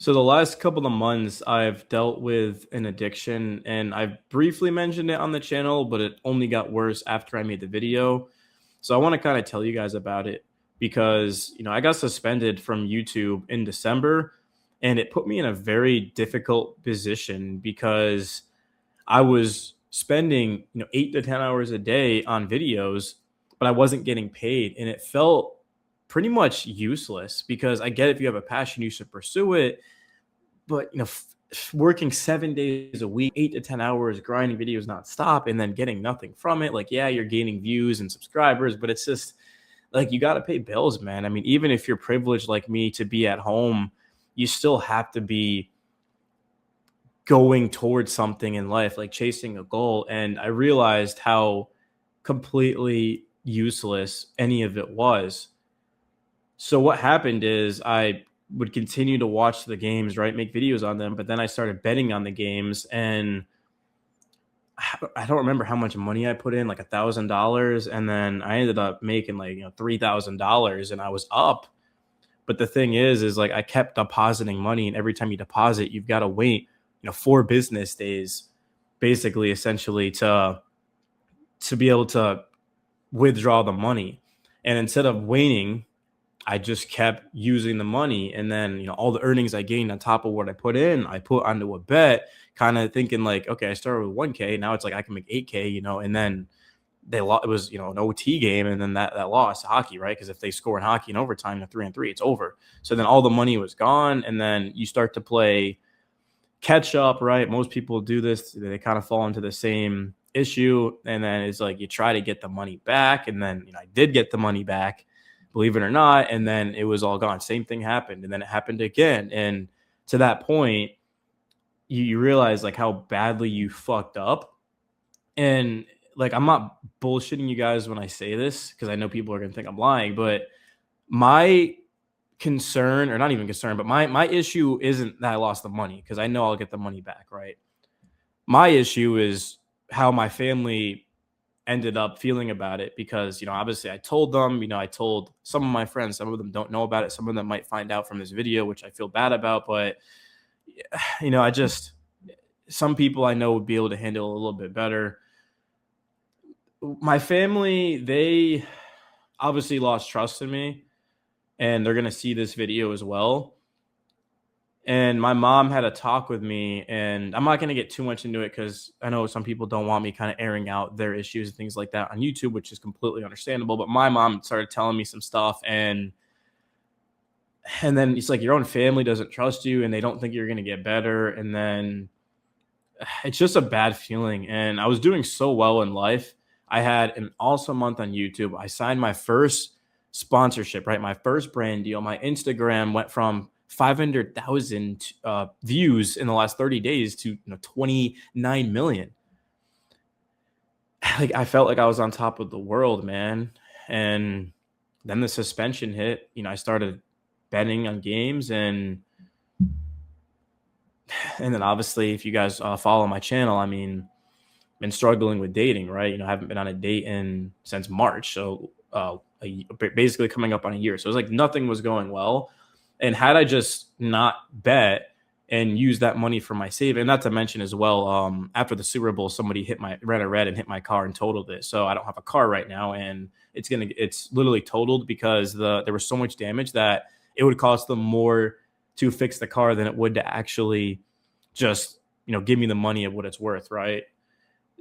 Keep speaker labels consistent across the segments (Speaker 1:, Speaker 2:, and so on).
Speaker 1: So the last couple of months, I've dealt with an addiction, and I've briefly mentioned it on the channel, but it only got worse after I made the video. So I want to kind of tell you guys about it because, I got suspended from YouTube in December, and it put me in a very difficult position because I was spending, 8 to 10 hours a day on videos, but I wasn't getting paid. And it felt pretty much useless because I get if you have a passion, you should pursue it, but working 7 days a week, 8 to 10 hours, grinding videos nonstop, and then getting nothing from it. Like, yeah, you're gaining views and subscribers, but it's just like you got to pay bills, man. I mean, even if you're privileged like me to be at home, you still have to be going towards something in life, like chasing a goal. And I realized how completely useless any of it was. So what happened is I would continue to watch the games, right? Make videos on them, but then I started betting on the games, and I don't remember how much money I put in, like $1,000, and then I ended up making like $3,000, and I was up. But the thing is like I kept depositing money, and every time you deposit, you've got to wait 4 business days, basically, essentially, to be able to withdraw the money. And instead of waiting, I just kept using the money, and then all the earnings I gained on top of what I put in, I put onto a bet, kind of thinking like, okay, I started with 1K, now it's like I can make 8K, and then they lost. It was an OT game, and then that lost hockey, right? Because if they score in hockey in overtime, the 3-3, it's over. So then all the money was gone, and then you start to play catch up, right? Most people do this; they kind of fall into the same issue, and then it's like you try to get the money back, and then I did get the money back, believe it or not, and then it was all gone. Same thing happened, and then it happened again, and to that point, you realize like how badly you fucked up. And like, I'm not bullshitting you guys when I say this because I know people are gonna think I'm lying, but my concern, or not even concern, but my issue isn't that I lost the money because I know I'll get the money back, right? My issue is how my family ended up feeling about it because, obviously I told them, I told some of my friends, some of them don't know about it, some of them might find out from this video, which I feel bad about, but I just, some people I know would be able to handle a little bit better. My family, they obviously lost trust in me, and they're going to see this video as well. And my mom had a talk with me, and I'm not going to get too much into it because I know some people don't want me kind of airing out their issues and things like that on YouTube, which is completely understandable. But my mom started telling me some stuff, and then it's like your own family doesn't trust you, and they don't think you're going to get better, and then it's just a bad feeling. And I was doing so well in life. I had an awesome month on YouTube. I signed my first sponsorship, right? My first brand deal. My Instagram went from 500,000 views in the last 30 days to 29 million. Like, I felt like I was on top of the world, man. And then the suspension hit. I started betting on games, and then obviously, if you guys follow my channel, I mean, been struggling with dating, right? I haven't been on a date in since March, so basically coming up on a year. So it was like nothing was going well. And had I just not bet and used that money for my save, and not to mention as well, after the Super Bowl, somebody ran a red and hit my car and totaled it. So I don't have a car right now, and it's literally totaled because there was so much damage that it would cost them more to fix the car than it would to actually just give me the money of what it's worth, right?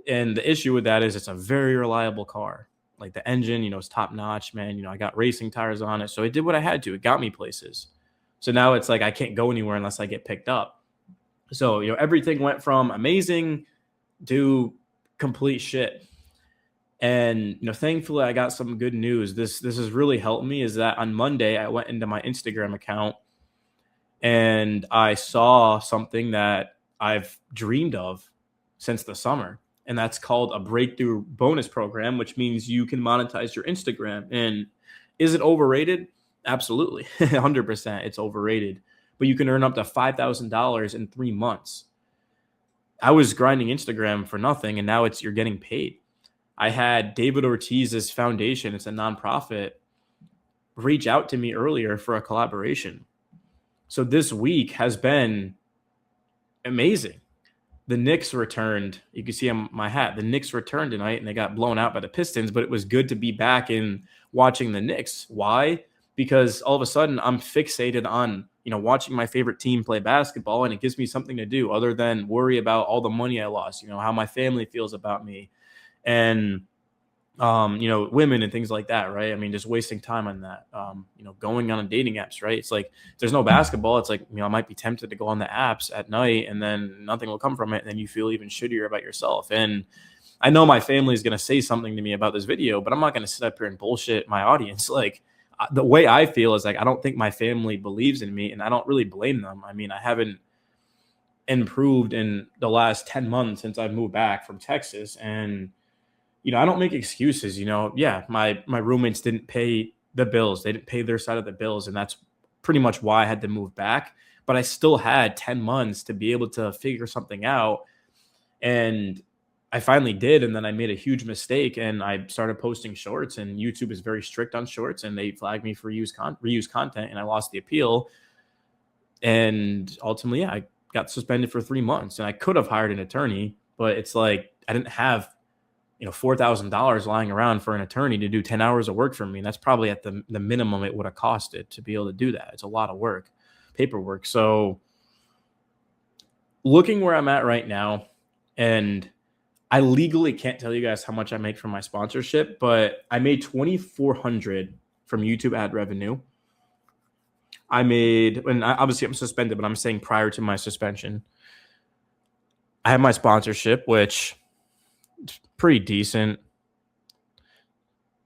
Speaker 1: And the issue with that is it's a very reliable car. Like, the engine, is top notch, man. I got racing tires on it, so it did what I had to. It got me places. So now it's like I can't go anywhere unless I get picked up. So everything went from amazing to complete shit. And thankfully I got some good news. This has really helped me. Is that on Monday I went into my Instagram account and I saw something that I've dreamed of since the summer. And that's called a breakthrough bonus program, which means you can monetize your Instagram. And is it overrated? Absolutely. 100% it's overrated. But you can earn up to $5,000 in 3 months. I was grinding Instagram for nothing, and now you're getting paid. I had David Ortiz's foundation, it's a nonprofit, reach out to me earlier for a collaboration. So this week has been amazing. The Knicks returned. You can see on my hat. The Knicks returned tonight, and they got blown out by the Pistons. But it was good to be back in watching the Knicks. Why? Because all of a sudden I'm fixated on watching my favorite team play basketball, and it gives me something to do other than worry about all the money I lost. How my family feels about me, and women and things like that, right? I mean, just wasting time on that. Going on dating apps, right? It's like if there's no basketball. It's like I might be tempted to go on the apps at night, and then nothing will come from it, and then you feel even shittier about yourself. And I know my family is going to say something to me about this video, but I'm not going to sit up here and bullshit my audience. Like the way I feel is like I don't think my family believes in me, and I don't really blame them. I mean, I haven't improved in the last 10 months since I've moved back from Texas, and I don't make excuses. Yeah, my roommates didn't pay the bills. They didn't pay their side of the bills. And that's pretty much why I had to move back. But I still had 10 months to be able to figure something out. And I finally did. And then I made a huge mistake and I started posting shorts. And YouTube is very strict on shorts. And they flagged me for reuse content. And I lost the appeal. And ultimately, I got suspended for 3 months. And I could have hired an attorney. But it's like I didn't have $4,000 lying around for an attorney to do 10 hours of work for me. And that's probably at the minimum it would have costed to be able to do that. It's a lot of work, paperwork. So looking where I'm at right now, and I legally can't tell you guys how much I make from my sponsorship, but I made $2,400 from YouTube ad revenue. I made, and obviously I'm suspended, but I'm saying prior to my suspension, I have my sponsorship, which it's pretty decent.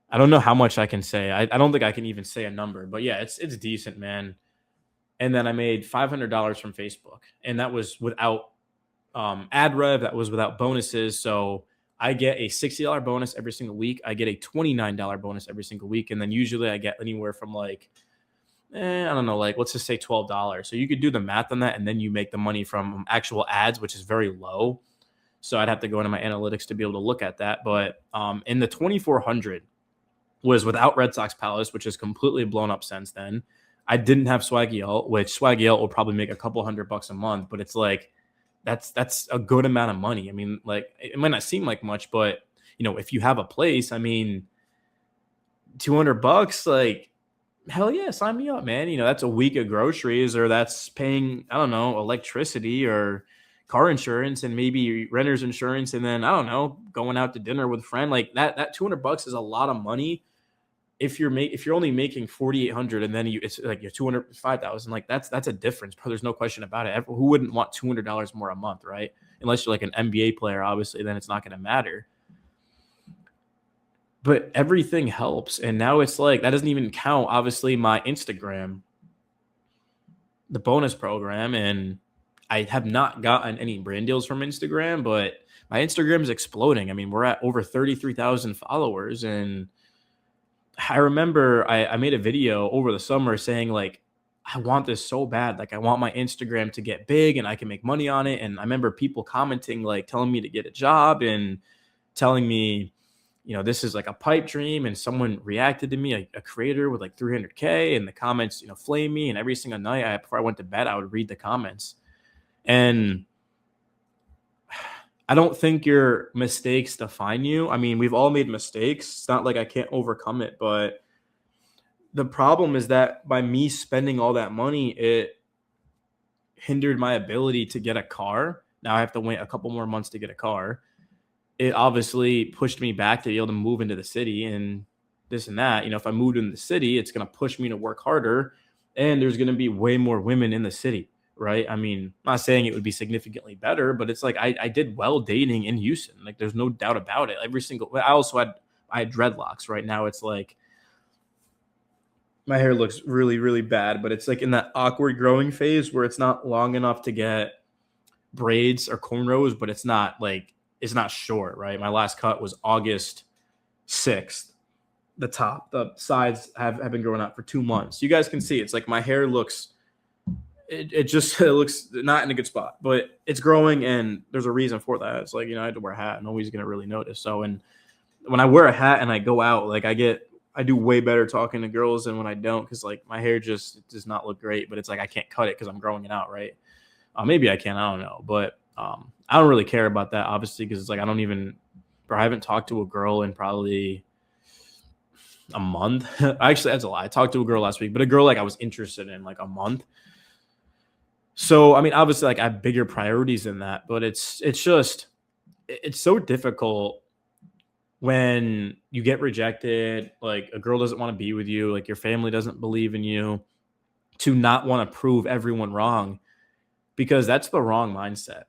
Speaker 1: I don't know how much I can say. I don't think I can even say a number, but yeah, it's decent, man. And then I made $500 from Facebook, and that was without ad rev. That was without bonuses. So I get a $60 bonus every single week. I get a $29 bonus every single week, and then usually I get anywhere from like, I don't know, like let's just say $12. So you could do the math on that, and then you make the money from actual ads, which is very low. So I'd have to go into my analytics to be able to look at that. But in the 2,400 was without Red Sox Palace, which is completely blown up since then. I didn't have Swaggy Alt, which Swaggy Alt will probably make a couple $100 a month, but it's like that's a good amount of money. I mean, like it might not seem like much, but if you have a place, I mean, $200, like hell yeah, sign me up, man. That's a week of groceries, or that's paying, I don't know, electricity or car insurance and maybe renter's insurance, and then I don't know, going out to dinner with a friend. Like that $200 is a lot of money if you're only making 4,800 and then it's like you're 205,000. Like that's a difference, bro. There's no question about it. Who wouldn't want $200 more a month, right? Unless you're like an NBA player, obviously, then it's not going to matter. But everything helps, and now it's like that doesn't even count. Obviously, my Instagram, the bonus program, and I have not gotten any brand deals from Instagram, but my Instagram is exploding. I mean, we're at over 33,000 followers. And I remember I made a video over the summer saying like, I want this so bad. Like I want my Instagram to get big and I can make money on it. And I remember people commenting, like telling me to get a job and telling me, this is like a pipe dream. And someone reacted to me, a creator with like 300K, and the comments, flame me. And every single night before I went to bed, I would read the comments. And I don't think your mistakes define you. I mean, we've all made mistakes. It's not like I can't overcome it, but the problem is that by me spending all that money, it hindered my ability to get a car. Now I have to wait a couple more months to get a car. It obviously pushed me back to be able to move into the city and this and that. If I moved in the city, it's going to push me to work harder, and there's going to be way more women in the city. Right. I mean, I'm not saying it would be significantly better, but it's like I did well dating in Houston. Like there's no doubt about it. I had dreadlocks. Right now it's like my hair looks really, really bad, but it's like in that awkward growing phase where it's not long enough to get braids or cornrows, but it's not short. Right. My last cut was August 6th. The sides have been growing out for 2 months. You guys can see it's like my hair looks. It looks not in a good spot, but it's growing, and there's a reason for that. It's like, I had to wear a hat, and nobody's going to really notice. So, and when I wear a hat and I go out, like I get I do way better talking to girls than when I don't, because like my hair just does not look great, but it's like I can't cut it because I'm growing it out, right? Maybe I can, I don't know, but I don't really care about that, obviously, because it's like I haven't talked to a girl in probably a month. Actually, that's a lie. I talked to a girl last week, but a girl like I was interested in like a month. So I mean, obviously, like I have bigger priorities than that, but it's so difficult when you get rejected, like a girl doesn't want to be with you, like your family doesn't believe in you, to not want to prove everyone wrong, because that's the wrong mindset.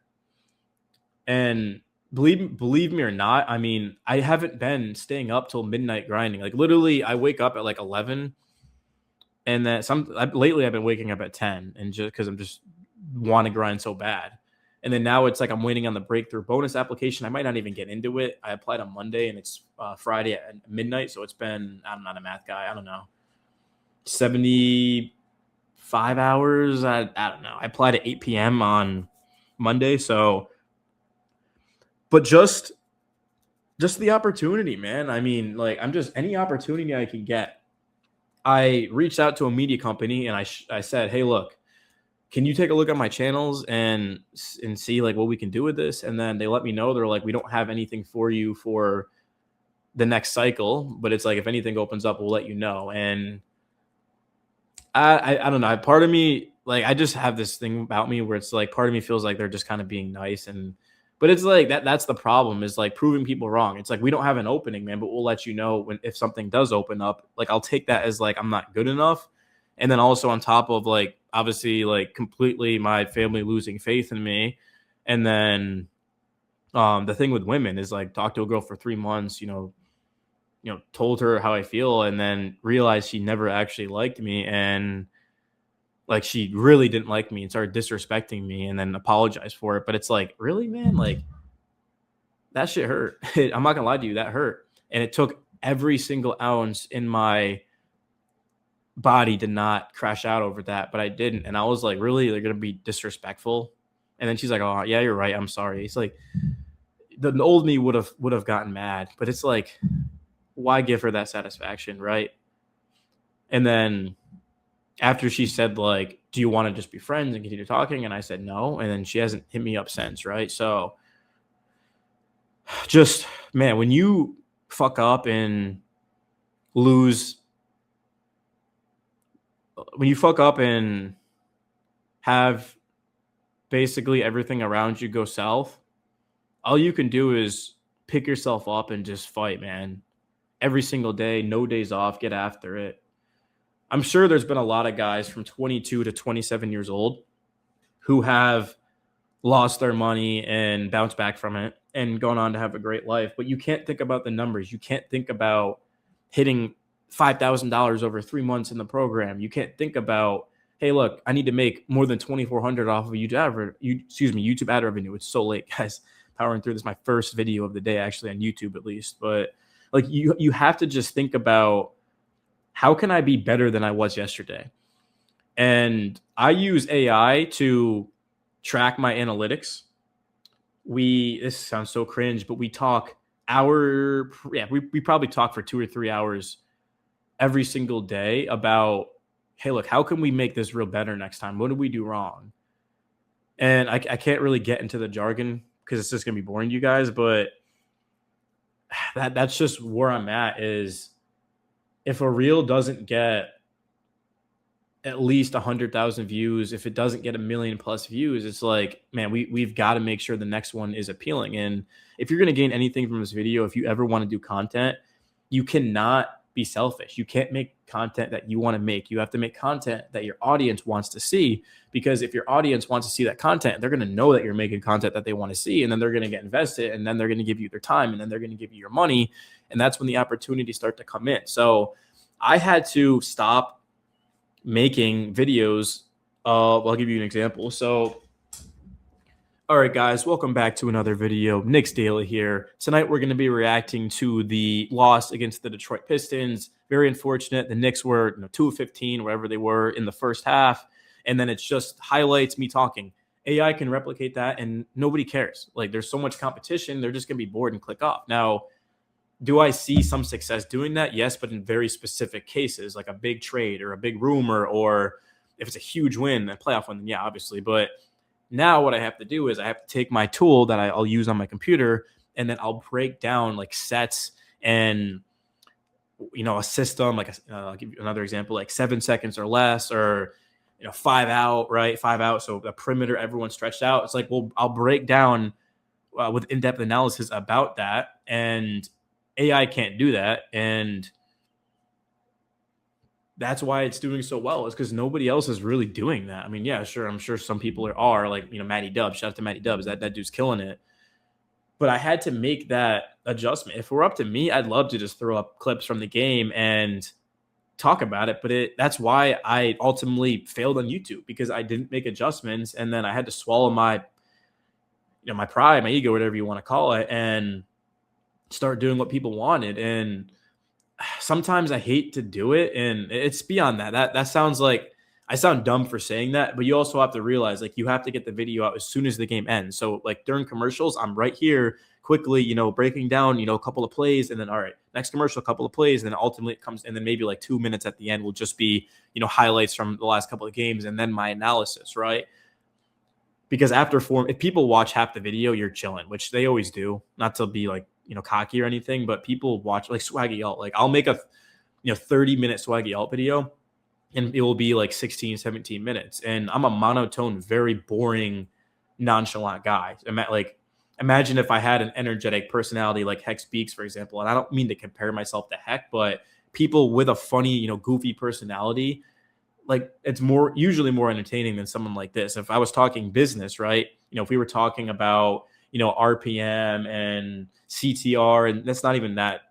Speaker 1: And believe me or not, I mean, I haven't been staying up till midnight grinding. Like literally, I wake up at like 11, and then lately I've been waking up at 10, and just because I'm just want to grind so bad. And then now it's like I'm waiting on the breakthrough bonus application. I might not even get into it. I applied on Monday, and it's Friday at midnight. So it's been, I'm not a math guy, I don't know, 75 hours. I don't know. I applied at 8 p.m. on Monday. So, but just the opportunity, man. I mean, like I'm just any opportunity I can get. I reached out to a media company and I said, hey, look, can you take a look at my channels and see like what we can do with this? And then they let me know, they're like, we don't have anything for you for the next cycle, but it's like if anything opens up, we'll let you know. And I don't know. Part of me, like, I just have this thing about me where it's like part of me feels like they're just kind of being nice, and but it's like that's the problem, is like proving people wrong. It's like we don't have an opening, man, but we'll let you know when if something does open up. Like I'll take that as like I'm not good enough. And then also on top of like obviously like completely my family losing faith in me. And then the thing with women is like talk to a girl for 3 months, told her how I feel, and then realized she never actually liked me, and like she really didn't like me and started disrespecting me, and then apologized for it. But it's like, really, man, like that shit hurt. I'm not gonna lie to you, that hurt. And it took every single ounce in my body to not crash out over that, but I didn't. And I was like, really, they're gonna be disrespectful? And then she's like, oh yeah, you're right, I'm sorry. It's like the old me would have gotten mad, but it's like, why give her that satisfaction, right? And then after she said like, do you want to just be friends and continue talking? And I said no. And then she hasn't hit me up since, right? So just, man, when you fuck up and lose, when you fuck up and have basically everything around you go south, all you can do is pick yourself up and just fight, man. Every single day, no days off, get after it. I'm sure there's been a lot of guys from 22 to 27 years old who have lost their money and bounced back from it and gone on to have a great life. But you can't think about the numbers. You can't think about hitting $5,000 over 3 months in the program. You can't think about, hey, look, I need to make more than 2,400 off of YouTube ad revenue. It's so late, guys. Powering through this, my first video of the day, actually on YouTube at least. But like you have to just think about, how can I be better than I was yesterday? And I use AI to track my analytics. This sounds so cringe, but we talk we probably talk for 2 or 3 hours every single day about, hey, look, how can we make this real better next time? What did we do wrong? And I can't really get into the jargon because it's just going to be boring to you guys, but that's just where I'm at. Is if a reel doesn't get at least 100,000 views, if it doesn't get 1 million plus views, it's like, man, we've got to make sure the next one is appealing. And if you're going to gain anything from this video, if you ever want to do content, you cannot be selfish. You can't make content that you want to make. You have to make content that your audience wants to see, because if your audience wants to see that content, they're going to know that you're making content that they want to see, and then they're going to get invested, and then they're going to give you their time, and then they're going to give you your money. And that's when the opportunities start to come in. So I had to stop making videos. I'll give you an example. So, all right, guys, welcome back to another video. Nick's Daily here. Tonight, we're going to be reacting to the loss against the Detroit Pistons. Very unfortunate. The Knicks were 2-15, wherever they were in the first half. And then it's just highlights me talking. AI can replicate that, and nobody cares. Like, there's so much competition, they're just going to be bored and click off. Now, Do I see some success doing that? Yes, but in very specific cases, like a big trade or a big rumor, or if it's a huge win, a playoff win, then yeah, obviously. But now what I have to do is I have to take my tool that I'll use on my computer, and then I'll break down like sets and a system. Like I'll give you another example, like 7 seconds or less, or 5 out, right? 5 out. So the perimeter, everyone's stretched out. It's like, well, I'll break down with in-depth analysis about that, and AI can't do that, and that's why it's doing so well. Is because nobody else is really doing that. I mean, yeah, sure, I'm sure some people are like Matty Dubs. Shout out to Matty Dubs. That dude's killing it. But I had to make that adjustment. If it were up to me, I'd love to just throw up clips from the game and talk about it. But that's why I ultimately failed on YouTube, because I didn't make adjustments, and then I had to swallow my my pride, my ego, whatever you want to call it, and start doing what people wanted. And sometimes I hate to do it, and it's beyond that. That sounds like I sound dumb for saying that, but you also have to realize like you have to get the video out as soon as the game ends. So like during commercials, I'm right here quickly, breaking down, a couple of plays, and then all right, next commercial, a couple of plays, and then ultimately it comes, and then maybe like 2 minutes at the end will just be, highlights from the last couple of games, and then my analysis, right? Because if people watch half the video, you're chilling, which they always do. Not to be like, cocky or anything, but people watch like Swaggy Alt. Like I'll make a 30-minute Swaggy Alt video, and it will be like 16, 17 minutes. And I'm a monotone, very boring, nonchalant guy. Imagine if I had an energetic personality like Hex Beaks, for example. And I don't mean to compare myself to Heck, but people with a funny, goofy personality, like it's usually more entertaining than someone like this. If I was talking business, right? If we were talking about, RPM and CTR, and that's not even that,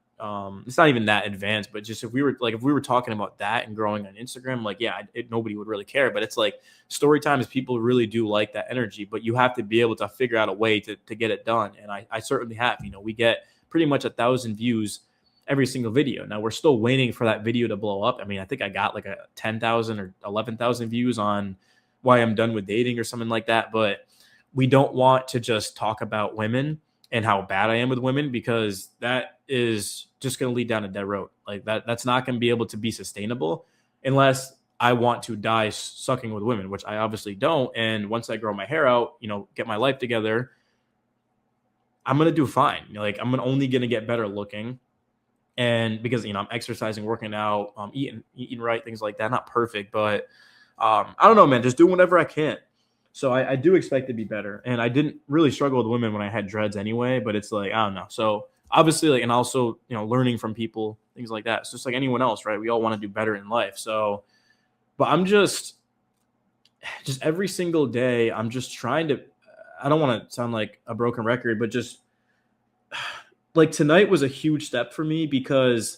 Speaker 1: it's not even that advanced, but just if we were talking about that and growing on Instagram, like, yeah, nobody would really care. But it's like story times, people really do like that energy, but you have to be able to figure out a way to get it done. And I certainly have. We get pretty much 1,000 views every single video. Now we're still waiting for that video to blow up. I mean, I think I got like a 10,000 or 11,000 views on Why I'm Done with Dating or something like that. But we don't want to just talk about women and how bad I am with women, because that is just going to lead down a dead road. Like that's not going to be able to be sustainable unless I want to die sucking with women, which I obviously don't. And once I grow my hair out, get my life together, I'm going to do fine. Like I'm only going to get better looking. And because, I'm exercising, working out, eating right, things like that. Not perfect, but I don't know, man, just doing whatever I can. So I do expect to be better. And I didn't really struggle with women when I had dreads anyway, but it's like, I don't know. So obviously, like, and also, learning from people, things like that. It's just like anyone else, right? We all want to do better in life. So, but I'm just every single day, I'm just trying to, I don't want to sound like a broken record, but just like tonight was a huge step for me, because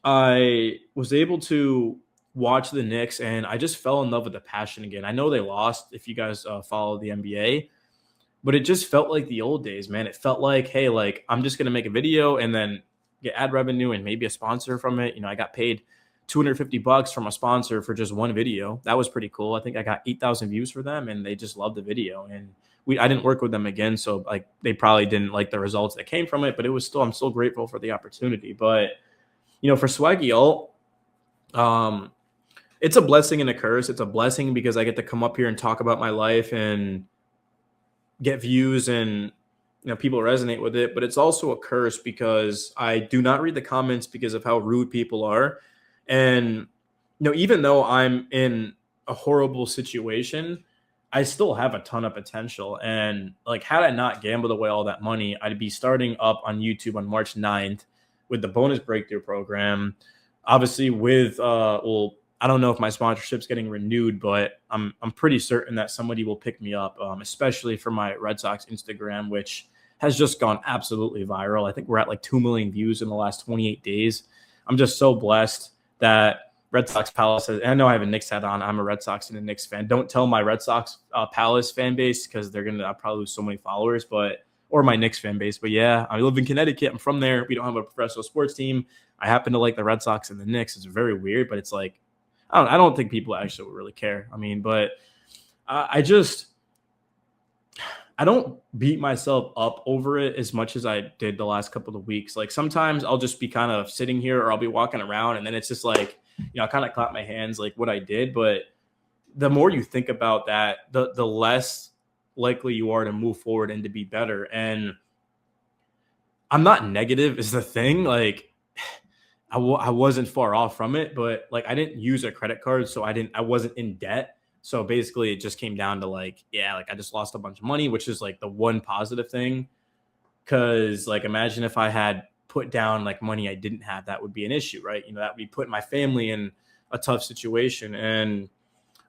Speaker 1: I was able to watch the Knicks, and I just fell in love with the passion again. I know they lost, if you guys follow the NBA, but it just felt like the old days, man. It felt like, hey, like I'm just going to make a video and then get ad revenue and maybe a sponsor from it. I got paid $250 from a sponsor for just one video. That was pretty cool. I think I got 8,000 views for them, and they just loved the video. And I didn't work with them again, so like they probably didn't like the results that came from it, but I'm still grateful for the opportunity. But for Swaggy Alt, it's a blessing and a curse. It's a blessing because I get to come up here and talk about my life and get views, and people resonate with it. But it's also a curse because I do not read the comments because of how rude people are. And even though I'm in a horrible situation, I still have a ton of potential. And like, had I not gambled away all that money, I'd be starting up on YouTube on March 9th with the bonus breakthrough program. Obviously with, I don't know if my sponsorship's getting renewed, but I'm pretty certain that somebody will pick me up, especially for my Red Sox Instagram, which has just gone absolutely viral. I think we're at like 2 million views in the last 28 days. I'm just so blessed that Red Sox Palace, and I know I have a Knicks hat on. I'm a Red Sox and a Knicks fan. Don't tell my Red Sox Palace fan base, because I'll probably lose so many followers, or my Knicks fan base. But yeah, I live in Connecticut. I'm from there. We don't have a professional sports team. I happen to like the Red Sox and the Knicks. It's very weird, but it's like, I don't think people actually would really care. I mean, but I I don't beat myself up over it as much as I did the last couple of weeks. Like sometimes I'll just be kind of sitting here or I'll be walking around and then it's just like, I kind of clap my hands like what I did. But the more you think about that, the less likely you are to move forward and to be better. And I'm not negative is the thing. Like I wasn't far off from it, but like I didn't use a credit card, so I wasn't in debt. So basically, it just came down to like, yeah, like I just lost a bunch of money, which is like the one positive thing. Cause like imagine if I had put down like money I didn't have, that would be an issue, right? That would be putting my family in a tough situation. And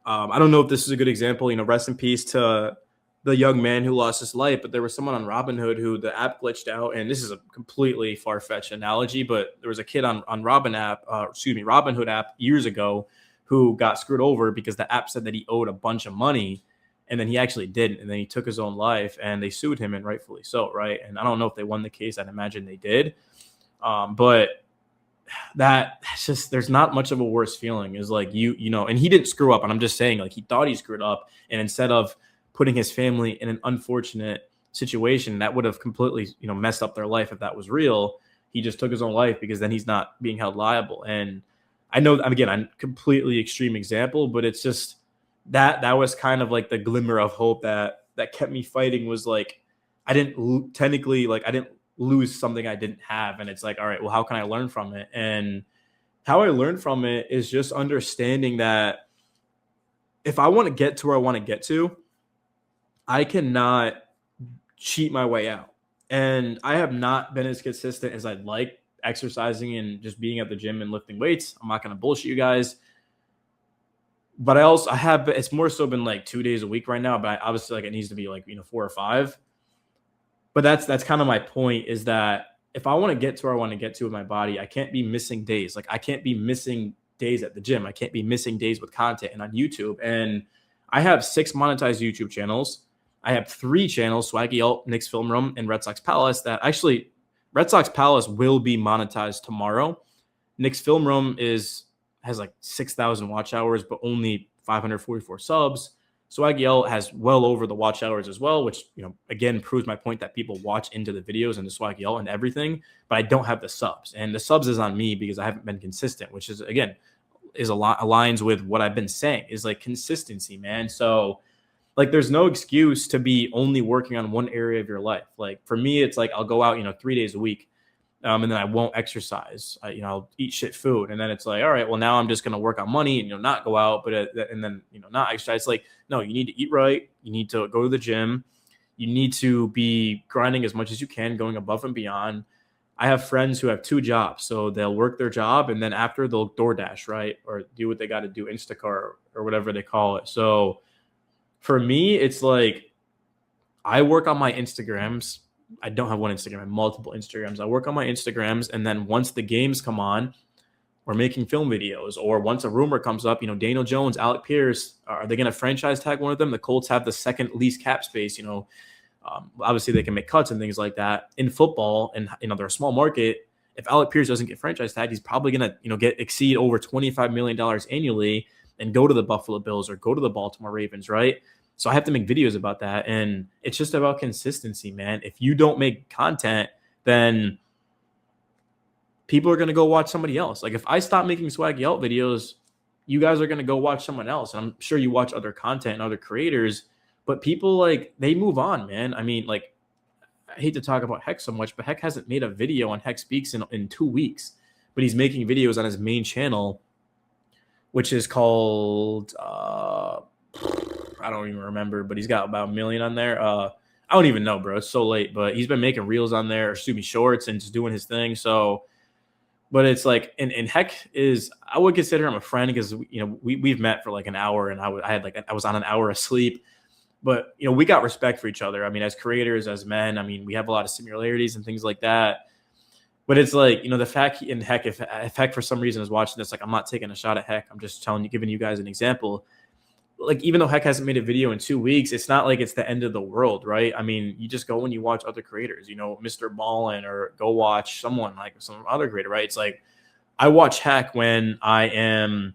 Speaker 1: I don't know if this is a good example. Rest in peace to the young man who lost his life. But there was someone on Robinhood who the app glitched out, and this is a completely far fetched analogy, but there was a kid on Robinhood app years ago who got screwed over because the app said that he owed a bunch of money, and then he actually didn't, and then he took his own life, and they sued him, and rightfully so, right? And I don't know if they won the case. I'd imagine they did, but that's just, there's not much of a worse feeling is like and he didn't screw up, and I'm just saying like he thought he screwed up, and instead of putting his family in an unfortunate situation that would have completely messed up their life if that was real, he just took his own life because then he's not being held liable. And I know, again, I'm completely extreme example, but it's just that was kind of like the glimmer of hope that kept me fighting, was like I didn't technically, like I didn't lose something I didn't have. And it's like, all right, well, how can I learn from it? And how I learned from it is just understanding that if I want to get to where I want to get to, I cannot cheat my way out. And I have not been as consistent as I'd like exercising and just being at the gym and lifting weights. I'm not going to bullshit you guys. But I have, it's more so been like 2 days a week right now, but obviously like it needs to be like, 4 or 5. But that's kind of my point, is that if I want to get to where I want to get to with my body, I can't be missing days. Like I can't be missing days at the gym. I can't be missing days with content and on YouTube. And I have 6 monetized YouTube channels. I have 3 channels, Swaggy Alt, Knicks Film Room, and Red Sox Palace, that actually Red Sox Palace will be monetized tomorrow. Knicks Film Room has like 6,000 watch hours, but only 544 subs. Swaggy Alt has well over the watch hours as well, which, again, proves my point that people watch into the videos and the Swaggy Alt and everything, but I don't have the subs. And the subs is on me because I haven't been consistent, which is, again, aligns with what I've been saying, is like consistency, man. So like there's no excuse to be only working on one area of your life. Like for me, it's like I'll go out, 3 days a week. And then I won't exercise. I'll eat shit food, and then it's like, all right, well now I'm just gonna work on money and not go out, but and then not exercise. It's like, no, you need to eat right. You need to go to the gym. You need to be grinding as much as you can, going above and beyond. I have friends who have 2 jobs, so they'll work their job and then after they'll DoorDash, right, or do what they got to do, Instacart or whatever they call it. So for me, it's like I work on my Instagrams. I don't have one Instagram, I have multiple Instagrams. I work on my Instagrams, and then once the games come on, we're making film videos. Or once a rumor comes up, Daniel Jones, Alec Pierce, are they going to franchise tag one of them? The Colts have the second least cap space. Obviously they can make cuts and things like that in football, and they're a small market. If Alec Pierce doesn't get franchise tagged, he's probably going to exceed over $25 million annually and go to the Buffalo Bills or go to the Baltimore Ravens, right? So I have to make videos about that. And it's just about consistency, man. If you don't make content, then people are going to go watch somebody else. Like if I stop making Swaggy Out videos, you guys are going to go watch someone else. And I'm sure you watch other content and other creators, but people, like, they move on, man. I mean, like, I hate to talk about Heck so much, but Heck hasn't made a video on Heck Speaks in 2 weeks, but he's making videos on his main channel, which is called, I don't even remember, but he's got about 1 million on there. I don't even know, bro. It's so late, but he's been making reels on there, shorts, and just doing his thing. So, but it's like, and Heck is, I would consider him a friend because, we've met for like an hour, and I was on an hour of sleep, but, we got respect for each other. I mean, as creators, as men, I mean, we have a lot of similarities and things like that. But it's like, the fact in Heck, if Heck for some reason is watching this, like, I'm not taking a shot at Heck. I'm just giving you guys an example. Like, even though Heck hasn't made a video in 2 weeks, it's not like it's the end of the world, right? I mean, you just go and you watch other creators, Mr. Ballin, or go watch someone like some other creator, right? It's like I watch Heck when I am,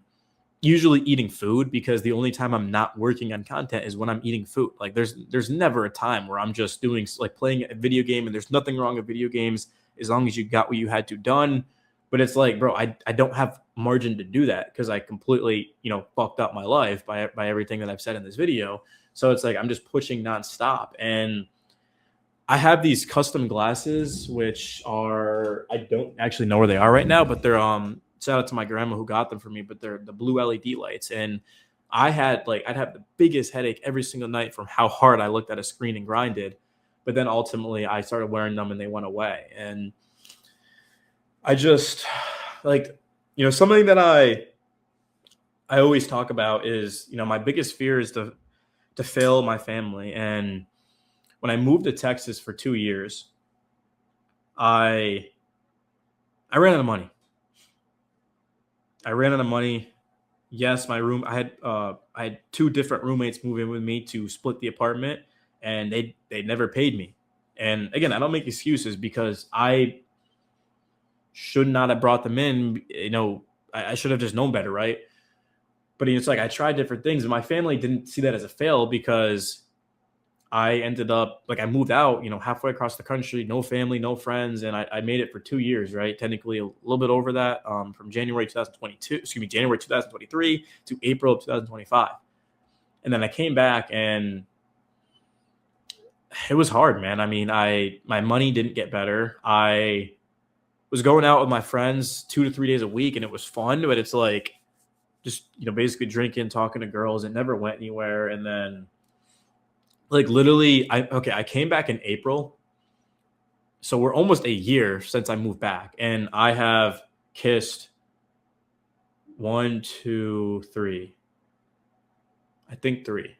Speaker 1: usually eating food, because the only time I'm not working on content is when I'm eating food. Like there's never a time where I'm just doing like playing a video game, and there's nothing wrong with video games as long as you got what you had to done. But it's like, bro, I don't have margin to do that because I completely, fucked up my life by everything that I've said in this video. So it's like I'm just pushing nonstop. And I have these custom glasses, which are, I don't actually know where they are right now, but they're shout out to my grandma who got them for me, but they're the blue LED lights. And I'd have the biggest headache every single night from how hard I looked at a screen and grinded. But then ultimately I started wearing them and they went away. And I just like, something that I always talk about is, my biggest fear is to fail my family. And when I moved to Texas for 2 years, I ran out of money. Yes, I had two different roommates move in with me to split the apartment, and they never paid me. And again, I don't make excuses because I should not have brought them in. I should have just known better, right? But it's like I tried different things, and my family didn't see that as a fail because I ended up like I moved out, halfway across the country, no family, no friends, and I made it for 2 years, right? Technically, a little bit over that, from January 2023 to April of 2025, and then I came back, and it was hard, man. I mean, my money didn't get better. I was going out with my friends 2 to 3 days a week, and it was fun, but it's like just basically drinking, talking to girls. It never went anywhere, and then. Like literally, I came back in April. So we're almost a year since I moved back. And I have kissed 1, 2, 3. I think 3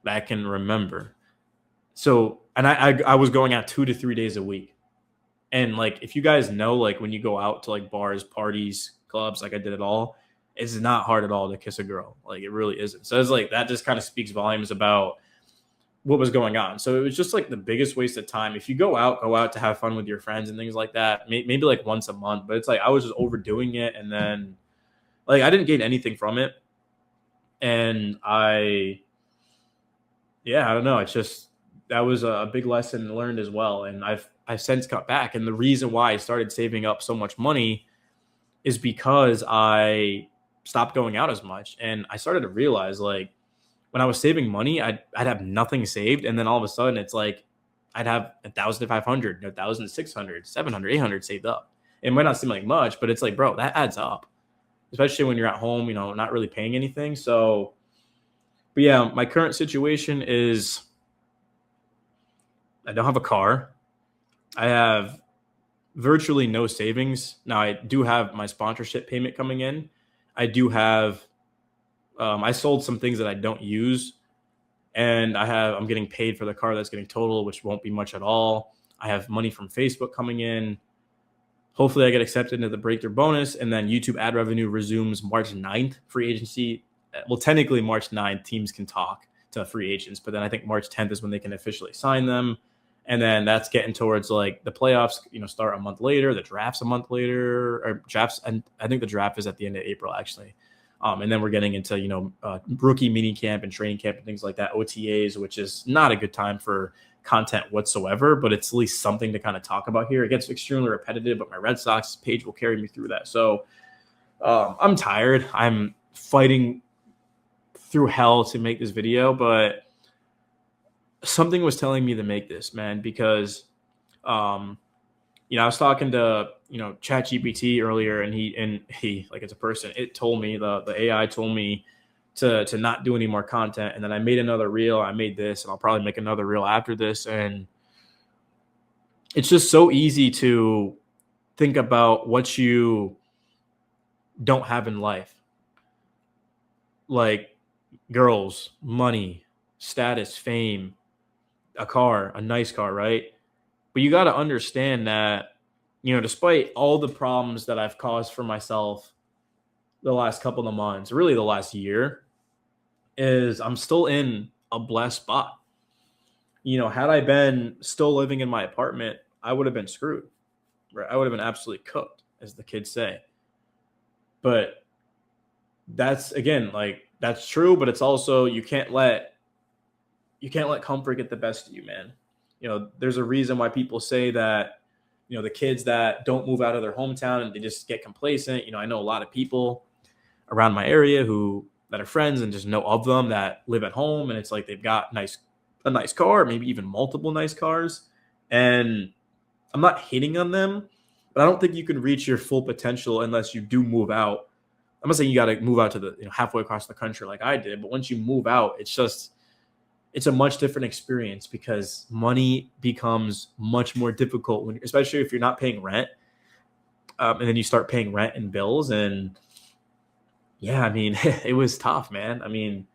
Speaker 1: that I can remember. So, and I was going out 2 to 3 days a week. And like, if you guys know, like when you go out to like bars, parties, clubs, like I did it all, it's not hard at all to kiss a girl. Like it really isn't. So it's like that just kind of speaks volumes about what was going on. So it was just like the biggest waste of time. If you go out to have fun with your friends and things like that, maybe like once a month. But it's like I was just overdoing it, and then like I didn't gain anything from it. And I don't know. It's just that was a big lesson learned as well. And I've since got back. And the reason why I started saving up so much money is because I stopped going out as much. And I started to realize like when I was saving money, I'd have nothing saved. And then all of a sudden it's like, I'd have 1,500, 1,600, 700, 800 saved up. It might not seem like much, but it's like, bro, that adds up, especially when you're at home, not really paying anything. So, but yeah, my current situation is I don't have a car. I have virtually no savings. Now I do have my sponsorship payment coming in. I do have, I sold some things that I don't use, and I'm getting paid for the car that's getting totaled, which won't be much at all. I have money from Facebook coming in. Hopefully I get accepted into the breakthrough bonus, and then YouTube ad revenue resumes March 9th. Free agency. Well, technically March 9th, teams can talk to free agents, but then I think March 10th is when they can officially sign them. And then that's getting towards like the playoffs, start a month later, the draft's a month later, or drafts. And I think the draft is at the end of April, actually. And then we're getting into, rookie mini camp and training camp and things like that, OTAs, which is not a good time for content whatsoever, but it's at least something to kind of talk about here. It gets extremely repetitive, but my Red Sox page will carry me through that. So I'm tired. I'm fighting through hell to make this video, but something was telling me to make this, man, because, I was talking to, ChatGPT earlier, and he like, it's a person, it told me, the AI told me to not do any more content. And then I made another reel. I made this, and I'll probably make another reel after this. And it's just so easy to think about what you don't have in life, like girls, money, status, fame, a car, a nice car, right? But you got to understand that, despite all the problems that I've caused for myself the last couple of months, really the last year, is I'm still in a blessed spot. Had I been still living in my apartment, I would have been screwed, right? I would have been absolutely cooked, as the kids say. But that's again, like that's true, but it's also you can't let comfort get the best of you, man. You know, there's a reason why people say that, you know, the kids that don't move out of their hometown and they just get complacent. You know, I know a lot of people around my area who that are friends and just know of them that live at home, and it's like they've got a nice car, maybe even multiple nice cars. And I'm not hating on them, but I don't think you can reach your full potential unless you do move out. I'm not saying you got to move out to the, you know, halfway across the country like I did, but once you move out, it's a much different experience because money becomes much more difficult when, especially if you're not paying rent, and then you start paying rent and bills. And yeah, I mean, it was tough, man. I mean,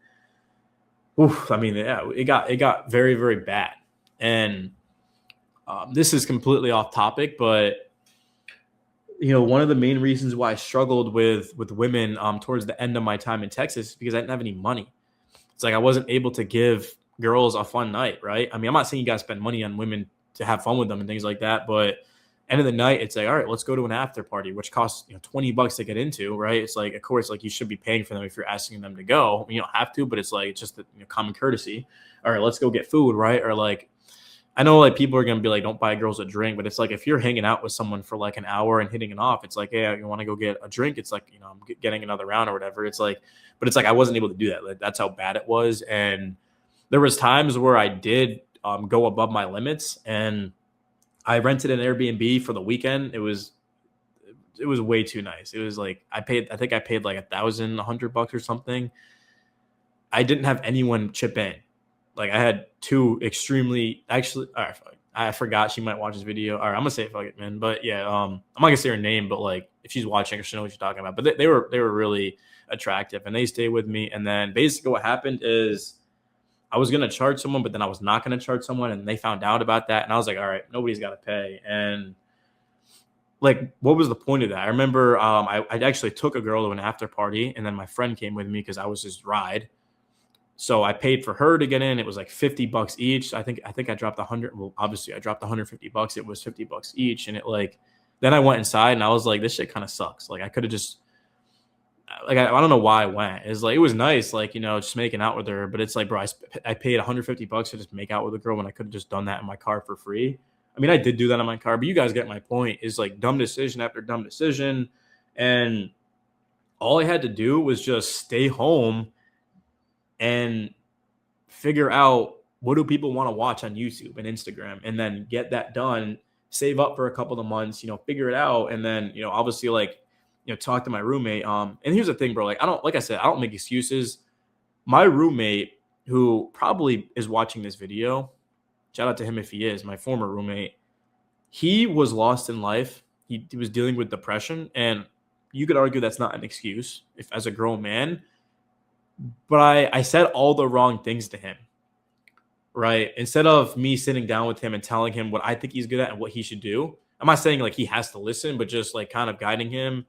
Speaker 1: oof, I mean, yeah, it got very very bad. And this is completely off topic, but you know, one of the main reasons why I struggled with women towards the end of my time in Texas is because I didn't have any money. It's like I wasn't able to give girls a fun night, right? I mean, I'm not saying you guys spend money on women to have fun with them and things like that, but end of the night, it's like, all right, let's go to an after party, which costs, you know, $20 to get into, right? It's like, of course, like you should be paying for them if you're asking them to go. I mean, you don't have to, but it's like it's just a, you know, common courtesy. All right, let's go get food, right? Or like I know like people are gonna be like, don't buy girls a drink, but it's like if you're hanging out with someone for like an hour and hitting it off, it's like, hey, you want to go get a drink? It's like, you know, I'm getting another round or whatever. It's like, but it's like I wasn't able to do that. Like, that's how bad it was. And there was times where I did go above my limits, and I rented an Airbnb for the weekend. It was way too nice. It was like I think I paid like 1,100 bucks or something. I didn't have anyone chip in. Like I had two extremely actually. All right, I forgot she might watch this video. All right, I'm gonna say it, fuck it, man. But yeah, I'm not gonna say her name, but like if she's watching, she knows what you're talking about. But they were really attractive, and they stayed with me. And then basically what happened is I was gonna charge someone, but then I was not gonna charge someone, and they found out about that, and I was like, all right, nobody's got to pay. And like, what was the point of that? I remember I actually took a girl to an after party, and then my friend came with me because I was his ride. So I paid for her to get in. It was like $50 each. I think I dropped 100. Well, obviously I dropped $150. It was $50 each. And it like, then I went inside and I was like, this shit kind of sucks. Like I could have just, like, I don't know why I went. It's like, it was nice. Like, you know, just making out with her, but it's like, bro, I paid $150 to just make out with a girl when I could have just done that in my car for free. I mean, I did do that in my car, but you guys get my point. Is like dumb decision after dumb decision. And all I had to do was just stay home and figure out what do people want to watch on YouTube and Instagram, and then get that done, save up for a couple of months, you know, figure it out. And then, you know, obviously like, you know, talk to my roommate. And here's the thing, bro, like like I said, I don't make excuses. My roommate, who probably is watching this video, shout out to him if he is, my former roommate, he was lost in life. He was dealing with depression, and you could argue that's not an excuse if as a grown man, but I said all the wrong things to him, right? Instead of me sitting down with him and telling him what I think he's good at and what he should do. I'm not saying like he has to listen, but just like kind of guiding him.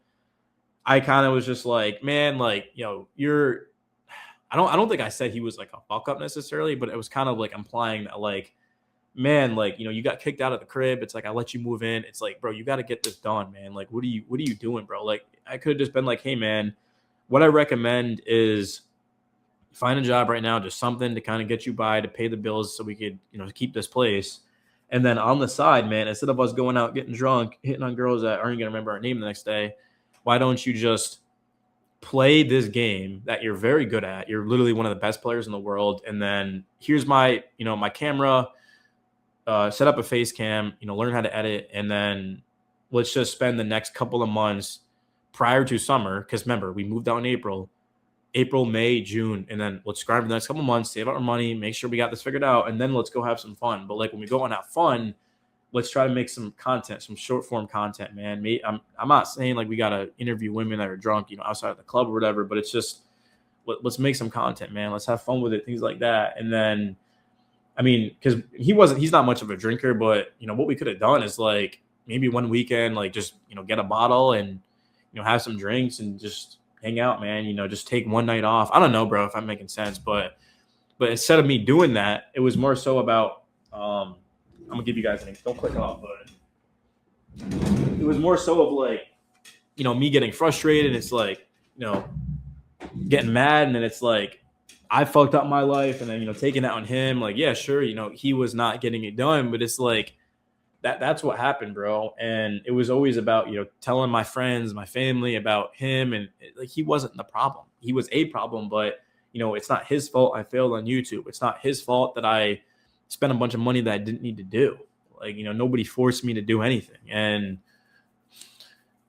Speaker 1: I kind of was just like, man, like, you know, I don't think I said he was like a fuck up necessarily, but it was kind of like implying that like, man, like, you know, you got kicked out of the crib. It's like, I let you move in. It's like, bro, you got to get this done, man. Like, what are you doing, bro? Like, I could have just been like, hey, man, what I recommend is find a job right now, just something to kind of get you by to pay the bills so we could, you know, keep this place. And then on the side, man, instead of us going out getting drunk, hitting on girls that aren't going to remember our name the next day, why don't you just play this game that you're very good at? You're literally one of the best players in the world. And then here's my, you know, my camera, set up a face cam, you know, learn how to edit. And then let's just spend the next couple of months prior to summer. Cause remember, we moved out in April, May, June, and then let's grind for the next couple months, save up our money, make sure we got this figured out, and then let's go have some fun. But like when we go and have fun, let's try to make some content, some short form content, man. I'm not saying like we gotta interview women that are drunk, you know, outside of the club or whatever, but it's just let's make some content, man. Let's have fun with it, things like that. And then, I mean, because he's not much of a drinker, but you know what we could have done is like maybe one weekend, like just, you know, get a bottle and, you know, have some drinks and just hang out, man. You know, just take one night off. I don't know, bro, if I'm making sense, but instead of me doing that, it was more so about I'm gonna give you guys an don't click off, but it was more so of like, you know, me getting frustrated. It's like, you know, getting mad, and then it's like I fucked up my life, and then taking it on him. Like, yeah, sure, he was not getting it done, but it's like that's what happened, bro. And it was always about telling my friends, my family about him, and like he wasn't the problem. He was a problem, but it's not his fault I failed on YouTube. It's not his fault that I spent a bunch of money that I didn't need to do. Like, nobody forced me to do anything. And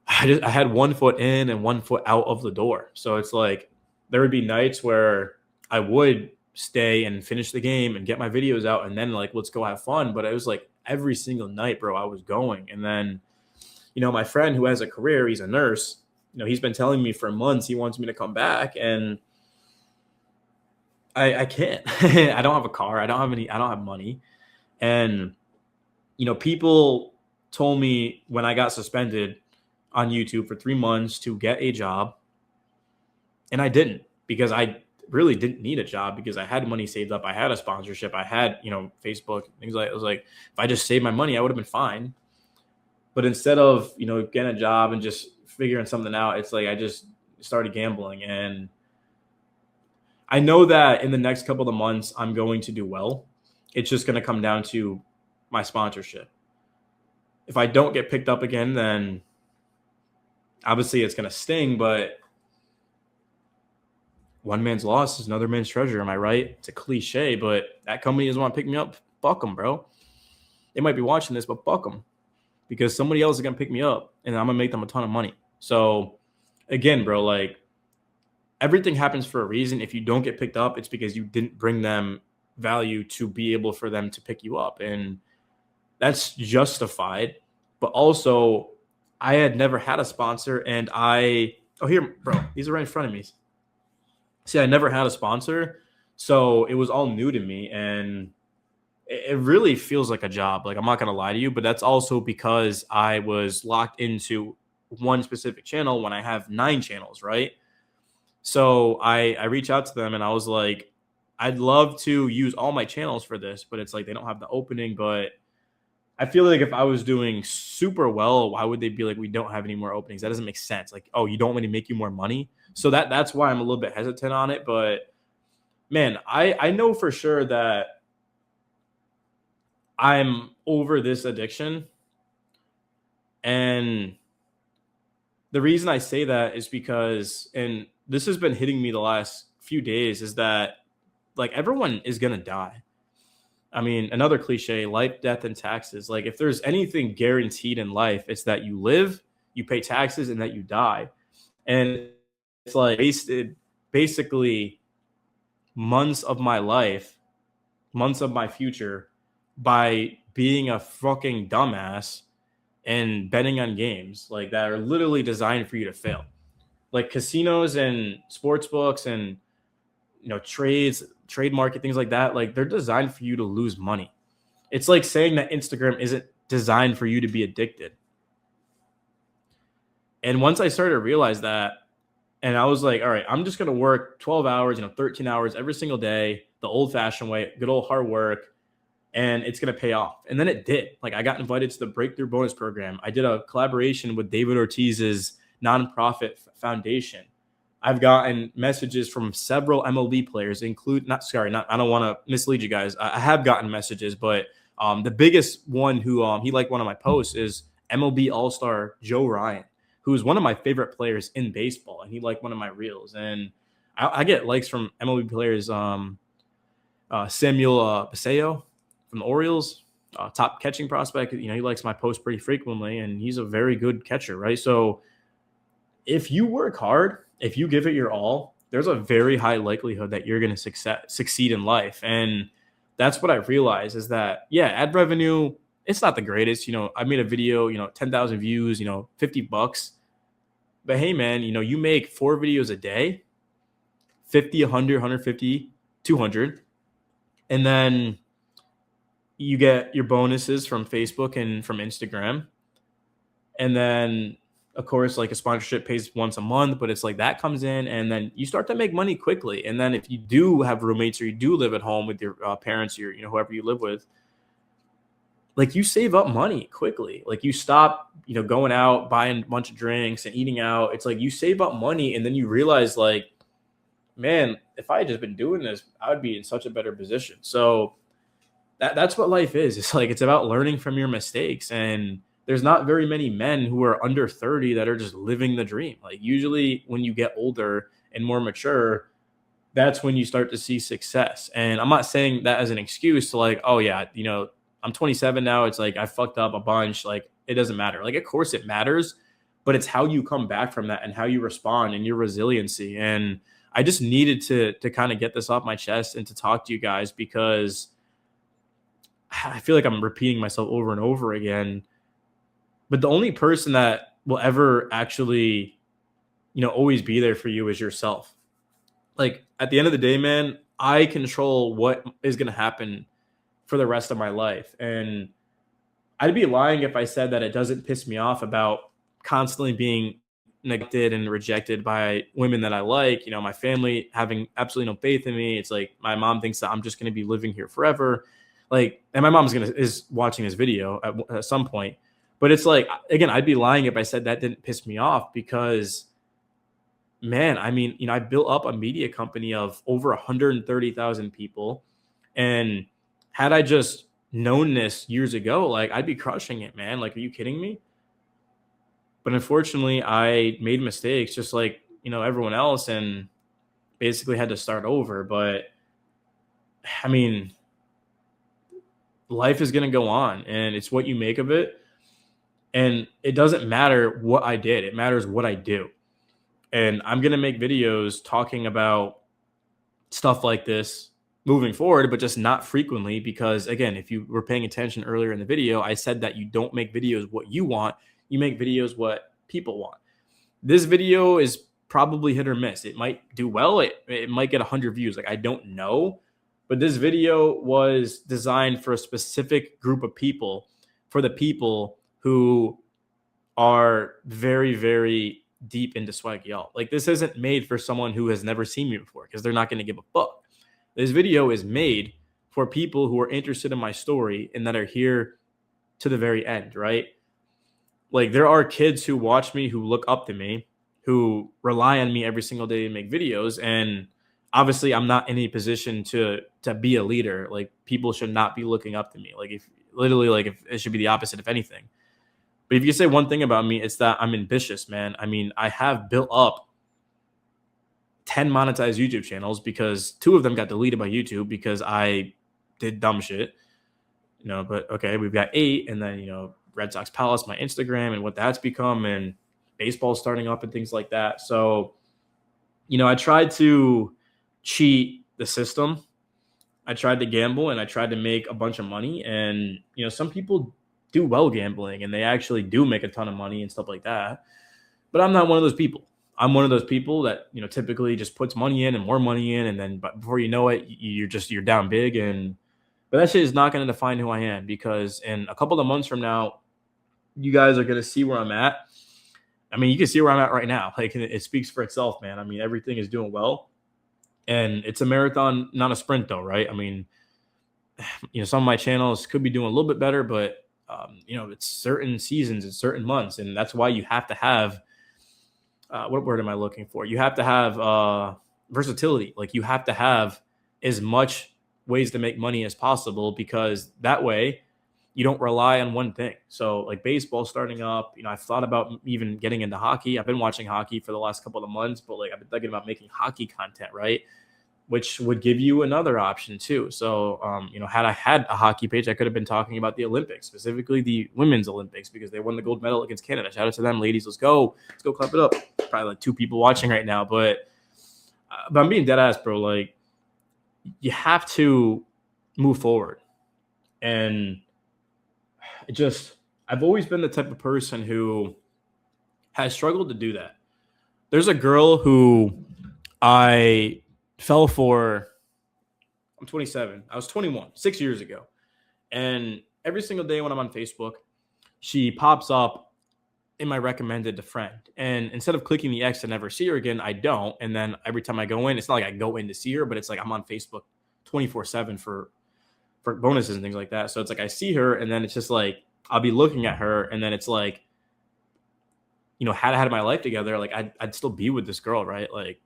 Speaker 1: I had 1 foot in and 1 foot out of the door. So it's like there would be nights where I would stay and finish the game and get my videos out and then like let's go have fun. But it was like every single night, bro, I was going. And then, my friend who has a career, he's a nurse, he's been telling me for months he wants me to come back, and I can't. I don't have a car. I don't have money. And people told me when I got suspended on YouTube for 3 months to get a job. And I didn't, because I really didn't need a job, because I had money saved up. I had a sponsorship. I had, Facebook, things like, it was like, if I just saved my money, I would have been fine. But instead of, getting a job and just figuring something out, it's like I just started gambling. And I know that in the next couple of months, I'm going to do well. It's just going to come down to my sponsorship. If I don't get picked up again, then obviously it's going to sting, but one man's loss is another man's treasure. Am I right? It's a cliche, but that company doesn't want to pick me up. Fuck them, bro. They might be watching this, but fuck them, because somebody else is going to pick me up and I'm going to make them a ton of money. So again, bro, like everything happens for a reason. If you don't get picked up, it's because you didn't bring them value to be able for them to pick you up. And that's justified. But also, I had never had a sponsor, and here, bro, these are right in front of me. See, I never had a sponsor, so it was all new to me, and it really feels like a job. Like, I'm not going to lie to you, but that's also because I was locked into one specific channel when I have 9 channels, right? So I reached out to them and I was like, I'd love to use all my channels for this, but it's like they don't have the opening. But I feel like if I was doing super well, why would they be like, we don't have any more openings? That doesn't make sense. Like, oh, you don't want to make you more money? So that's why I'm a little bit hesitant on it. But man, I know for sure that I'm over this addiction. And the reason I say that is because, and this has been hitting me the last few days, is that like everyone is going to die. I mean, another cliche, life, death, and taxes. Like if there's anything guaranteed in life, it's that you live, you pay taxes, and that you die. And it's like wasted basically months of my life, months of my future by being a fucking dumbass and betting on games like that are literally designed for you to fail. Like casinos and sports books and trade market, things like that, like they're designed for you to lose money. It's like saying that Instagram isn't designed for you to be addicted. And once I started to realize that, and I was like, all right, I'm just going to work 12 hours, 13 hours every single day, the old fashioned way, good old hard work, and it's going to pay off. And then it did. Like I got invited to the Breakthrough Bonus Program. I did a collaboration with David Ortiz's nonprofit foundation. I've gotten messages from several MLB players, I don't want to mislead you guys. I have gotten messages, but the biggest one who he liked one of my posts is MLB All-Star Joe Ryan, who is one of my favorite players in baseball, and he liked one of my reels. And I get likes from MLB players, Samuel Paseo from the Orioles, top catching prospect. He likes my post pretty frequently, and he's a very good catcher, right? So if you work hard, if you give it your all, there's a very high likelihood that you're going to succeed in life. And that's what I realized is that, yeah, ad revenue, it's not the greatest. I made a video, 10,000 views, $50. But hey, man, you make 4 videos a day, 50, 100, 150, 200. And then you get your bonuses from Facebook and from Instagram. And then, of course, like a sponsorship pays once a month, but it's like that comes in and then you start to make money quickly. And then if you do have roommates or you do live at home with your parents or whoever you live with, like you save up money quickly. Like you stop, going out, buying a bunch of drinks and eating out. It's like you save up money and then you realize like man, if I had just been doing this, I would be in such a better position. So that's what life is. It's like it's about learning from your mistakes. And there's not very many men who are under 30 that are just living the dream. Like usually when you get older and more mature, that's when you start to see success. And I'm not saying that as an excuse to like, oh yeah, I'm 27 now. It's like I fucked up a bunch. Like it doesn't matter. Like of course it matters, but it's how you come back from that and how you respond and your resiliency. And I just needed to kind of get this off my chest and to talk to you guys because I feel like I'm repeating myself over and over again. But the only person that will ever actually, always be there for you is yourself. Like at the end of the day, man, I control what is going to happen for the rest of my life. And I'd be lying if I said that it doesn't piss me off about constantly being neglected and rejected by women that I like, my family having absolutely no faith in me. It's like my mom thinks that I'm just going to be living here forever. Like, and my mom's is watching this video at some point, but it's like, again, I'd be lying if I said that didn't piss me off because man, I mean, I built up a media company of over 130,000 people. And had I just known this years ago, like I'd be crushing it, man. Like, are you kidding me? But unfortunately, I made mistakes just like, everyone else and basically had to start over. But I mean, life is going to go on and it's what you make of it. And it doesn't matter what I did. It matters what I do. And I'm going to make videos talking about stuff like this moving forward, but just not frequently. Because again, if you were paying attention earlier in the video, I said that you don't make videos what you want. You make videos what people want. This video is probably hit or miss. It might do well. It might get 100 views. Like, I don't know. But this video was designed for a specific group of people, for the people who are very, very deep into Swag Y'all. Like, this isn't made for someone who has never seen me before because they're not going to give a fuck. This video is made for people who are interested in my story and that are here to the very end, right? Like, there are kids who watch me, who look up to me, who rely on me every single day to make videos. And obviously I'm not in a position to be a leader. Like, people should not be looking up to me. Like, if it should be the opposite, if anything. But if you say one thing about me, it's that I'm ambitious, man. I mean, I have built up 10 monetized YouTube channels because 2 of them got deleted by YouTube because I did dumb shit. But okay, we've got 8, and then, Red Sox Palace, my Instagram, and what that's become, and baseball starting up and things like that. So, I tried to cheat the system. I tried to gamble and I tried to make a bunch of money. And, some people do well gambling and they actually do make a ton of money and stuff like that. But I'm not one of those people. I'm one of those people that, typically just puts money in and more money in. And then before you know it, you're down big. But that shit is not going to define who I am, because in a couple of months from now, you guys are going to see where I'm at. I mean, you can see where I'm at right now. Like, it speaks for itself, man. I mean, everything is doing well. And it's a marathon, not a sprint, though, right? I mean, some of my channels could be doing a little bit better, but, it's certain seasons and certain months. And that's why you have to have, what word am I looking for? You have to have versatility. Like, you have to have as much ways to make money as possible, because that way you don't rely on one thing. So like baseball starting up, I've thought about even getting into hockey. I've been watching hockey for the last couple of months, but like I've been thinking about making hockey content, right? Which would give you another option too. So, had I had a hockey page, I could have been talking about the Olympics, specifically the women's Olympics, because they won the gold medal against Canada. Shout out to them, ladies. Let's go clap it up. Probably like 2 people watching right now, but I'm being dead ass, bro. Like, you have to move forward. And I've always been the type of person who has struggled to do that. There's a girl who I fell for. I'm 27. I was 21 6 years ago. And every single day when I'm on Facebook, she pops up in my recommended to friend. And instead of clicking the X to never see her again, I don't. And then every time I go in, it's not like I go in to see her, but it's like I'm on Facebook 24/7 for bonuses and things like that. So it's like I see her, and then it's just like I'll be looking at her, and then it's like, had I had my life together, like I'd still be with this girl, right? Like,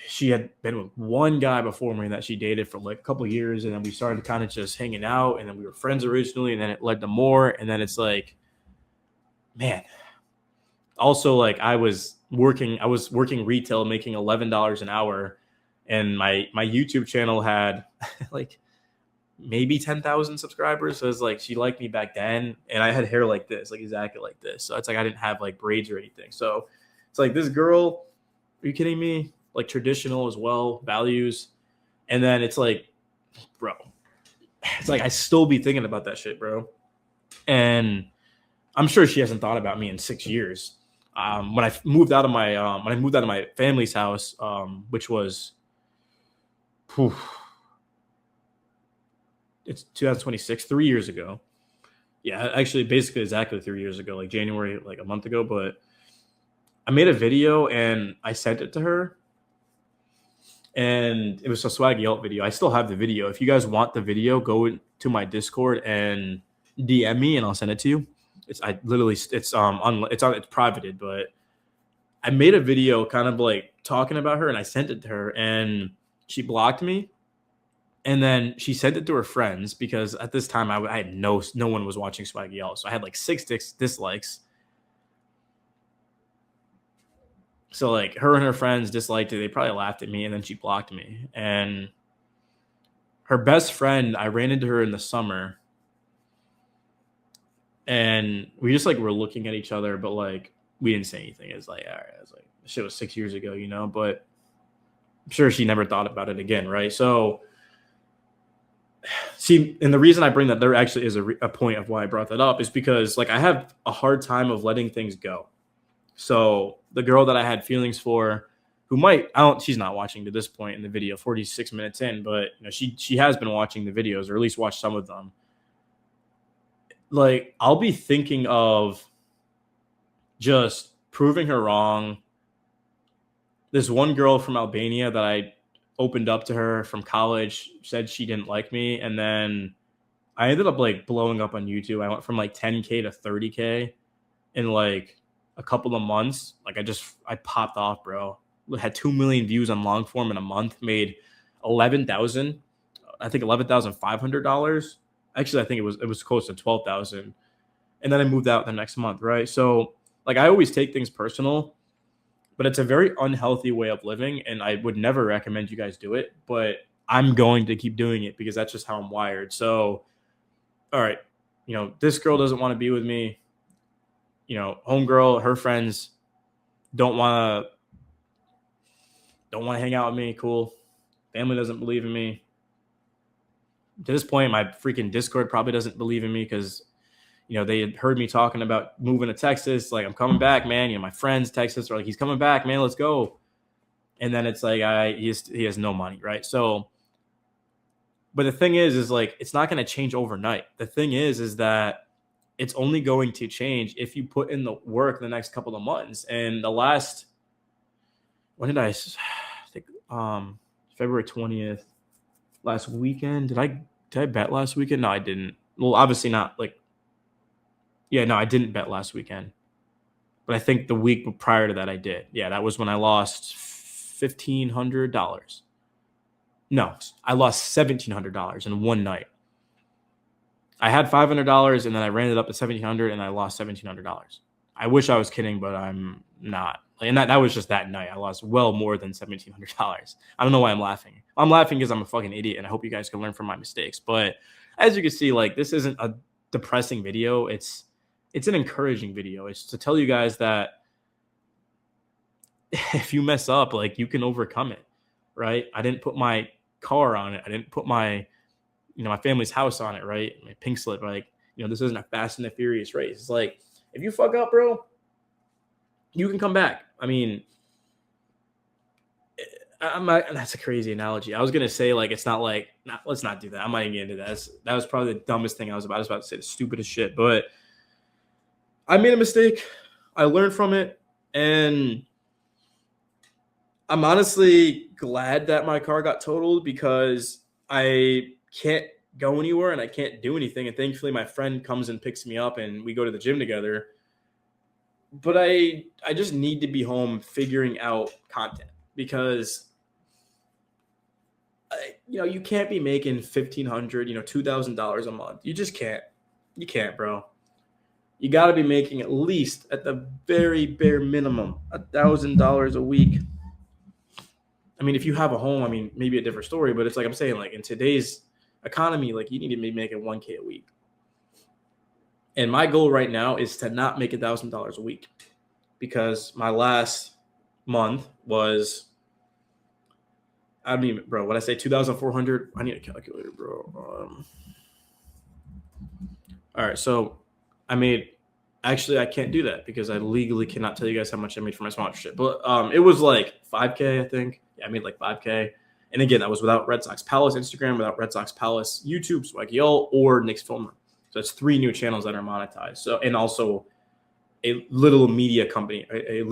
Speaker 1: she had been with one guy before me that she dated for like a couple of years, and then we started kind of just hanging out, and then we were friends originally, and then it led to more, and then it's like, man. Also, like I was working retail, making $11 an hour, and my YouTube channel had like maybe 10,000 subscribers. So it's like she liked me back then, and I had hair like this, like exactly like this. So it's like I didn't have like braids or anything. So it's like this girl, are you kidding me? Like traditional as well, values. And then it's like, bro, it's like I still be thinking about that shit, bro. And I'm sure she hasn't thought about me in 6 years. When I moved out of my family's house, which was, whew, it's 2026, 3 years ago. Yeah, actually, basically exactly 3 years ago, like January, like a month ago. But I made a video and I sent it to her, and it was a Swaggy Alt video. I still have the video. If you guys want the video, go to my Discord and DM me, and I'll send it to you. It's I literally it's privated, but I made a video kind of like talking about her, and I sent it to her, and she blocked me. And then she sent it to her friends because at this time I had no one was watching Swaggy Alt, so I had like six dislikes. So like her and her friends disliked it. They probably laughed at me, and then she blocked me. And her best friend, I ran into her in the summer, and we just like were looking at each other, but like we didn't say anything. It's like, all right, I was like, shit was 6 years ago, you know. But I'm sure she never thought about it again, right? So see, and the reason I bring that there actually is a point of why I brought that up is because like I have a hard time of letting things go. So the girl that I had feelings for, who might I don't she's not watching to this point in the video, 46 minutes in, but you know she has been watching the videos or at least watched some of them. Like I'll be thinking of just proving her wrong. This one girl from Albania that I opened up to her from college said she didn't like me, and then I ended up like blowing up on YouTube. I went from like 10K to 30K in like a couple of months. Like I popped off, bro. Had 2 million views on long form in a month, made 11,000, I think $11,500. Actually, I think it was close to 12,000. And then I moved out the next month, right? So like I always take things personal, but it's a very unhealthy way of living, and I would never recommend you guys do it, but I'm going to keep doing it because that's just how I'm wired. So all right, you know, this girl doesn't want to be with me. You know, homegirl, her friends don't want to hang out with me. Cool. Family doesn't believe in me. To this point, my freaking Discord probably doesn't believe in me because, you know, they had heard me talking about moving to Texas. Like, I'm coming back, man. You know, my friends, Texas, are like, he's coming back, man. Let's go. And then it's like, he has no money, right? So, but the thing is like, it's not going to change overnight. The thing is that it's only going to change if you put in the work the next couple of months. And the last, when did I think, February 20th, last weekend. Did I bet last weekend? No, I didn't. Well, obviously not like, yeah, no, I didn't bet last weekend. But I think the week prior to that I did. Yeah, that was when I lost $1,500. No, I lost $1,700 in one night. I had $500 and then I ran it up to $1,700 and I lost $1,700. I wish I was kidding, but I'm not. And that was just that night. I lost well more than $1,700. I don't know why I'm laughing. I'm laughing because I'm a fucking idiot, and I hope you guys can learn from my mistakes. But as you can see, like this isn't a depressing video. It's an encouraging video. It's to tell you guys that if you mess up, like you can overcome it, right? I didn't put my car on it. I didn't put my, you know, my family's house on it, right? My pink slip, like, you know, this isn't a Fast and the Furious race. It's like, if you fuck up, bro, you can come back. I mean, that's a crazy analogy. I was gonna say like it's not like let's not do that. I'm not even getting into that. That was probably the dumbest thing I was about to say the stupidest shit. But I made a mistake. I learned from it, and I'm honestly glad that my car got totaled because I can't go anywhere and I can't do anything. And thankfully, my friend comes and picks me up, and we go to the gym together. But I just need to be home figuring out content because you can't be making 1,500, $2,000 a month. You just can't. You can't, bro. You got to be making at least, at the very bare minimum, $1,000 a week. I mean, if you have a home, I mean, maybe a different story, but it's like I'm saying, like in today's economy, like you need to be making 1K a week. And my goal right now is to not make $1,000 a week, because my last month was, I mean, bro, when I say 2,400, I need a calculator, bro. All right, so I made, actually I can't do that because I legally cannot tell you guys how much I made for my sponsorship. But it was like 5K, I think. Yeah, I made like 5K. And again, that was without Red Sox Palace Instagram, without Red Sox Palace YouTube, Swaggy or Nick's Filmer. So it's 3 new channels that are monetized. So, and also a literal media company in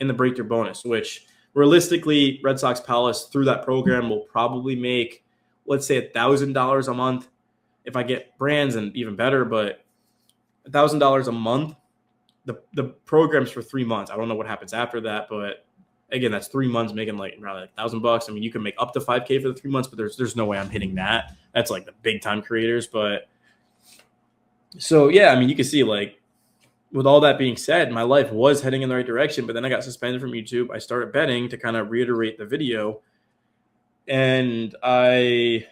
Speaker 1: the Breakthrough bonus, which realistically Red Sox Palace through that program will probably make, let's say, $1,000 a month. If I get brands, and even better, but $1,000 a month. The program's for 3 months. I don't know what happens after that, but again, that's 3 months making like around like $1,000. I mean, you can make up to 5K for the 3 months, but there's no way I'm hitting that. That's like the big time creators. But so yeah, I mean, you can see, like, with all that being said, my life was heading in the right direction, but then I got suspended from YouTube. I started betting, to kind of reiterate the video, and I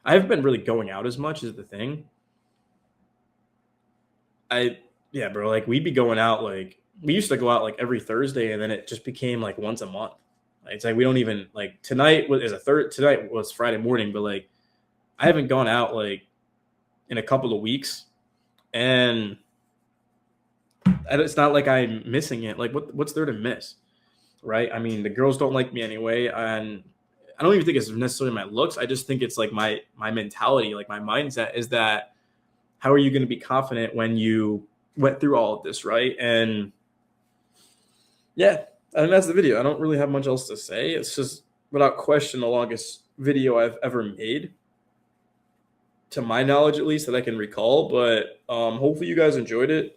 Speaker 1: haven't been really going out as much, is the thing. Yeah, bro, like we'd be going out, like we used to go out like every Thursday, and then it just became like once a month. It's like we don't even, like, tonight was Friday morning, but like I haven't gone out like in a couple of weeks, and it's not like I'm missing it. Like what's there to miss, right? I mean, the girls don't like me anyway, and I don't even think it's necessarily my looks. I just think it's like my mentality, like my mindset is that, how are you going to be confident when you went through all of this, right? And yeah, and that's the video. I don't really have much else to say. It's just, without question, the longest video I've ever made, to my knowledge at least, that I can recall. But hopefully you guys enjoyed it.